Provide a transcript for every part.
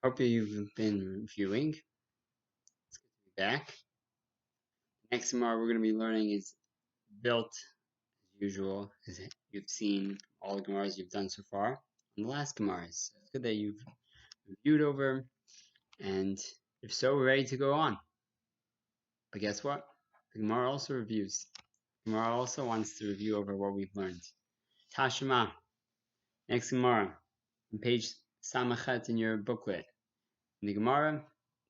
Hope you've been reviewing. It's good to be back. Next Gemara we're going to be learning is built as usual, as you've seen all the Gemaras you've done so far on the last Gemaras. It's good that you've reviewed over, and if so, we're ready to go on. But guess what? The Gemara also reviews. The Gemara also wants to review over what we've learned. Tashima. Next Gemara, on page Samachet in your booklet. In the Gemara,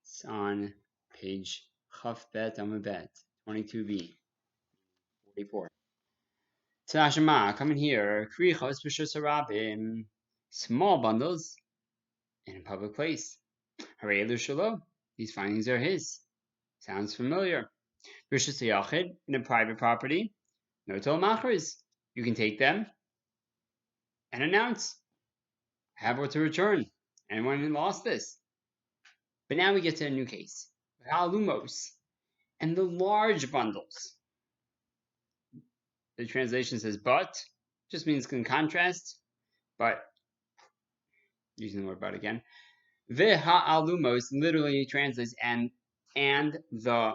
it's on page Chaf Bet Amud Bet, 22b, 44. Tashima, come in here. Krichos b'shus harabim, small bundles in a public place. Eilu Metziot, these findings are his. Sounds familiar. B'shus hayachid, in a private property. No tol machris, you can take them and announce. Have what to return. Anyone lost this? But now we get to a new case. Alumot, and the large bundles. The translation says but, just means in contrast, but, using the word but again. Alumot literally translates and the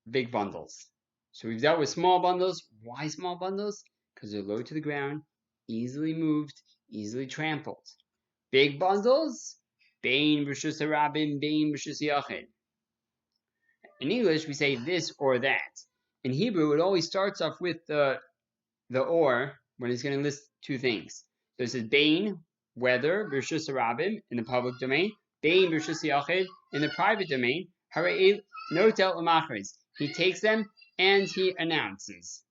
big bundles. So we've dealt with small bundles. Why small bundles? Because they're low to the ground, easily moved, easily trampled. Big bundles, bein b'shus harabim, bein b'shus yachid. In English, we say this or that. In Hebrew, it always starts off with the or when it's going to list two things. So it says bein, whether b'shus harabim in the public domain, bein b'shus yachid in the private domain. Harei notel l'machris. He takes them and he announces.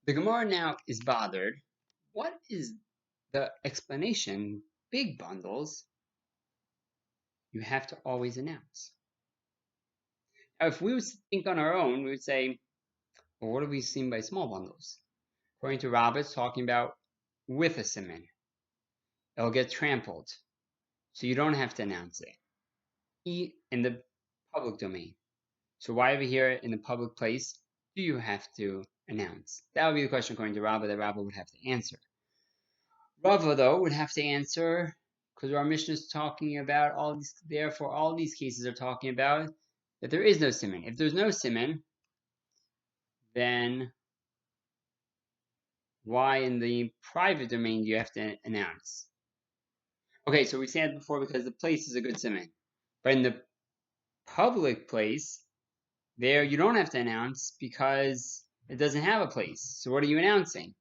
The Gemara now is bothered. What is the explanation? Big bundles, you have to always announce. Now, if we would think on our own, we would say, well, what do we mean by small bundles? According to Rabbah, it's talking about with a siman. It'll get trampled, so you don't have to announce it. In the public domain. So why over here in the public place do you have to announce? That would be the question according to Rabbah that Rabbah would have to answer. Rava, though, would have to answer, because our Mishnah is talking about all these, therefore all these cases are talking about that there is no siman. If there's no siman, then why in the private domain do you have to announce? Okay, so we said before because the place is a good siman. But in the public place, there you don't have to announce because it doesn't have a place. So what are you announcing?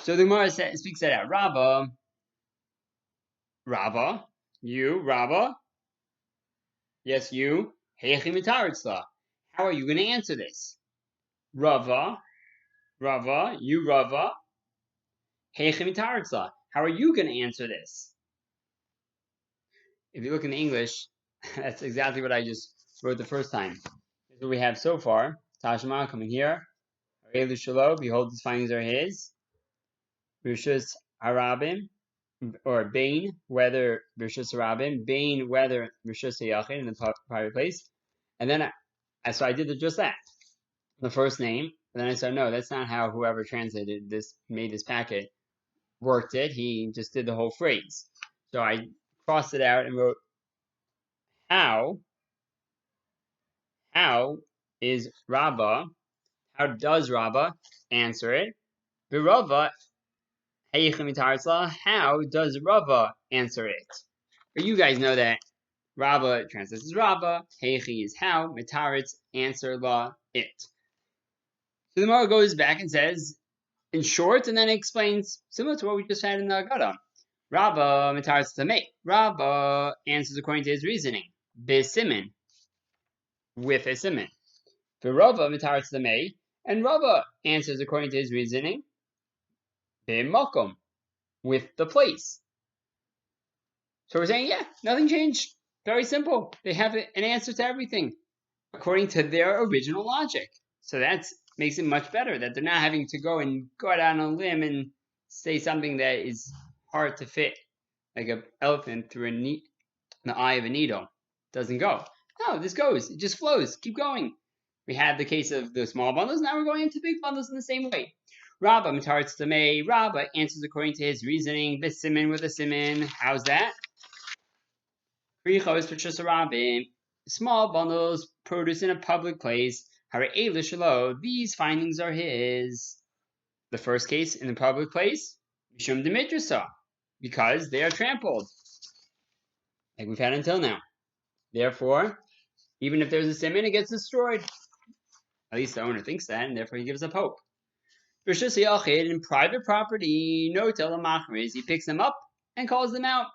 So the Gemara speaks that out. Rava, you, Rava, yes, you, Heichi Mitaritzla. How are you going to answer this? Rava, you, Rava, Heichi Mitaritzla. How are you going to answer this? If you look in the English, that's exactly what I just wrote the first time. That's what we have so far. Tashma, coming here. Eilu Metziot, behold, these findings are his. B'shus harabim, or bein, whether b'shus harabim, bein, whether b'shus hayachid in the private place. And then, so I did just that. The first name, and then I said, no, that's not how whoever translated this, made this packet, worked it. He just did the whole phrase. So I crossed it out and wrote, how is Rabbah, how does Rabbah answer it? B'Rava, how does Rava answer it? But you guys know that Rava translates as Rava, Heichi is how, Mitaritz, answer la, it. So the Gemara goes back and says, in short, and then it explains, similar to what we just had in the Agada. Rava, Mitaritz tamei. Rava answers according to his reasoning. B'simin, with a simin. Rava, Mitaritz tamei, and Rava answers according to his reasoning. B'makom, with the place. So we're saying, yeah, nothing changed. Very simple. They have an answer to everything according to their original logic. So that makes it much better that they're not having to go out on a limb and say something that is hard to fit, like an elephant through the eye of a needle. Doesn't go. No, this goes. It just flows. Keep going. We had the case of the small bundles. Now we're going into big bundles in the same way. Rabba Mataritz Tamei. Rabba answers according to his reasoning. This siman with a siman. How's that? Small bundles produce in a public place. These findings are his. The first case in the public place, Mishum Dimitrisa, because they are trampled, like we've had until now. Therefore, even if there's a siman, it gets destroyed. At least the owner thinks that, and therefore he gives up hope. In private property, no telemachriz, he picks them up and calls them out.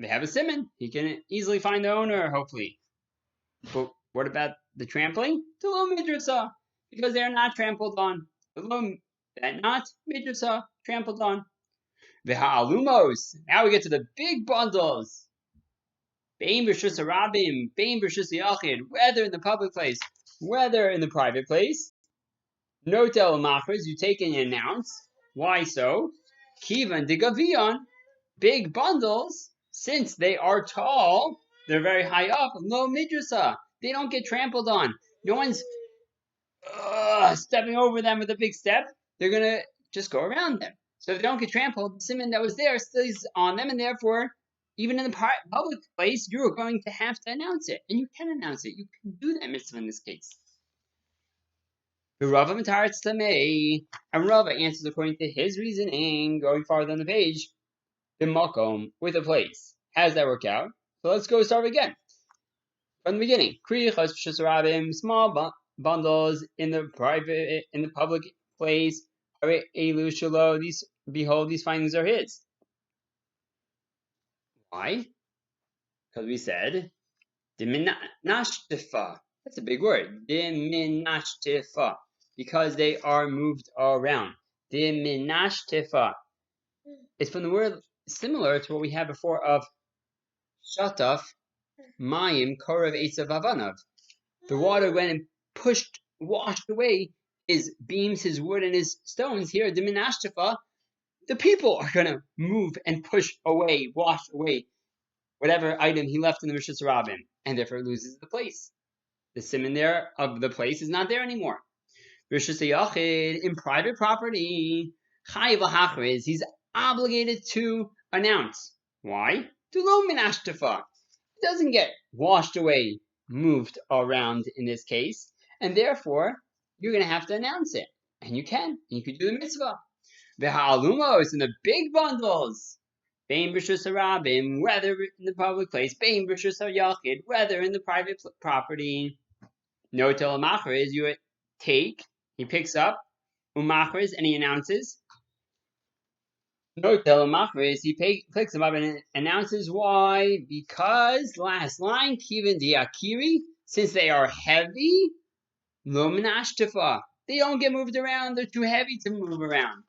They have a siman. He can easily find the owner, hopefully. But what about the trampling? Telo midrasa, because they are not trampled on. That not midrasa, trampled on. The Alumos. Now we get to the big bundles. Bein b'shus harabim, bein b'shus yachid, whether in the public place, whether in the private place. No telemachers, you take and announce. Why so? Kivan de gavion, big bundles, since they are tall, they're very high up. Lo midrasa, they don't get trampled on. No one's stepping over them with a big step. They're gonna just go around them. So if they don't get trampled, the siman that was there still is on them, and therefore, even in the public place, you're going to have to announce it, and you can announce it. You can do that mitzvah in this case. Rava Mataritz Tamei, and Rava answers according to his reasoning, going farther on the page. The makom, with a place. How does that work out? So let's go start again from the beginning. Small bundles in the public place. These behold, these findings are his. Why? Because we said diminashtifa. That's a big word. Diminashtifa. Because they are moved around. Diminashtifa. It's from the word similar to what we had before of shataf mayim korav etzav avanav. The water went and washed away his beams, his wood, and his stones. Here, diminashtifa, the people are going to move and push away, wash away whatever item he left in the Rishus Rabin, and therefore loses the place. The siman there of the place is not there anymore. Rishus Yachid, in private property, chayiv hachriz, he's obligated to announce. Why? Dulo minashtifa. It doesn't get washed away, moved around in this case, and therefore you're going to have to announce it. And you can. You could do the mitzvah. The Alumot in the big bundles. Bein b'shus harabim, whether in the public place. Bein b'shus hayachid, whether in the private property. No telemachriz, you take, he picks up, umachriz, and he announces. No telemachriz, he picks them up and announces why. Because, last line, kivan diakiri, since they are heavy, lo minashtifa, they don't get moved around, they're too heavy to move around.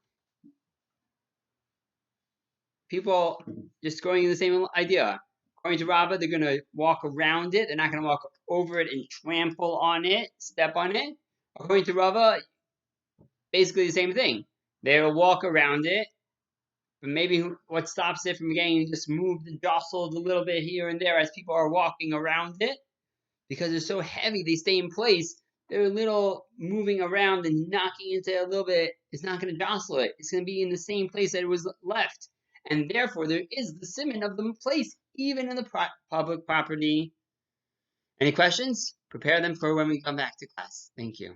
People just going in the same idea. According to Rava, they're going to walk around it. They're not going to walk over it and trample on it, step on it. According to Rava, basically the same thing. They'll walk around it, but maybe what stops it from getting just moved and jostled a little bit here and there as people are walking around it, because they're so heavy, they stay in place. They're a little moving around and knocking into it a little bit. It's not going to jostle it. It's going to be in the same place that it was left. And therefore, there is the siman of the place, even in the public property. Any questions? Prepare them for when we come back to class. Thank you.